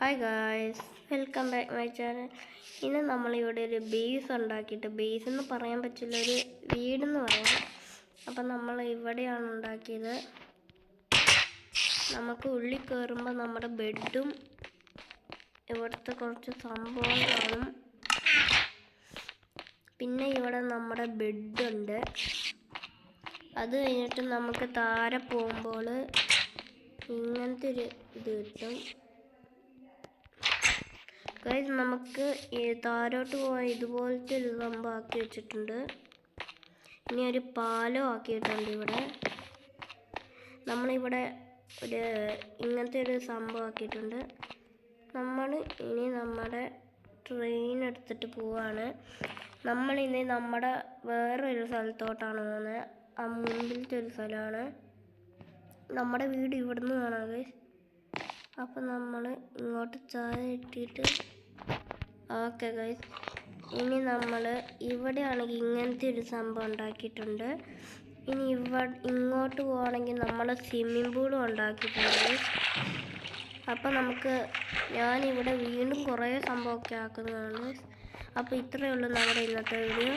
Hi guys, welcome back my channel. ഇന്ന് നമ്മളിവിടെ ഒരു ബേസ് ഉണ്ടാക്കിയിട്ട്, ബേസ് എന്ന് പറയാൻ പറ്റില്ല, ഒരു വീടെന്ന് പറയാം. അപ്പം നമ്മൾ ഇവിടെയാണ് ഉണ്ടാക്കിയത്. നമുക്ക് ഉള്ളിൽ കയറുമ്പോൾ നമ്മുടെ ബെഡും ഇവിടുത്തെ കുറച്ച് സംഭവങ്ങളും, പിന്നെ ഇവിടെ നമ്മുടെ ബെഡുണ്ട്. അത് കഴിഞ്ഞിട്ട് നമുക്ക് താഴെ പോകുമ്പോൾ ഇങ്ങനത്തെ ഒരു ഇത് കിട്ടും. ഗൈസ്, നമുക്ക് താഴോട്ട് പോകാൻ ഇതുപോലത്തെ ഒരു സംഭവം ആക്കി വെച്ചിട്ടുണ്ട്. ഇനി ഒരു പാലം ആക്കിയിട്ടുണ്ട്. ഇവിടെ നമ്മളിവിടെ ഒരു ഇങ്ങനത്തെ ഒരു സംഭവം ആക്കിയിട്ടുണ്ട്. ഇനി നമ്മുടെ ട്രെയിൻ എടുത്തിട്ട് പോവാണ്. നമ്മളിനി നമ്മുടെ വേറൊരു സ്ഥലത്തോട്ടാണ് പോകുന്നത്. ആ മുമ്പിലത്തെ ഒരു സ്ഥലമാണ്. നമ്മുടെ വീട് ഇവിടുന്ന് കാണാം ഗൈസ്. അപ്പം നമ്മൾ ഇങ്ങോട്ട് ചായ ഇട്ടിട്ട് ഓക്കെ ഗൈസ്. ഇനി നമ്മൾ ഇവിടെയാണെങ്കിൽ ഇങ്ങനത്തെ ഒരു സംഭവം ഉണ്ടാക്കിയിട്ടുണ്ട്. ഇനി ഇങ്ങോട്ട് പോവുകയാണെങ്കിൽ നമ്മൾ സ്വിമ്മിംഗ് പൂളും ഉണ്ടാക്കിയിട്ടുണ്ട്. അപ്പം ഞാനിവിടെ വീണ്ടും കുറേ സംഭവമൊക്കെ ആക്കുന്നതാണ്. അപ്പോൾ ഇത്രയേ ഉള്ളൂ നമ്മുടെ ഇന്നത്തെ വീഡിയോ.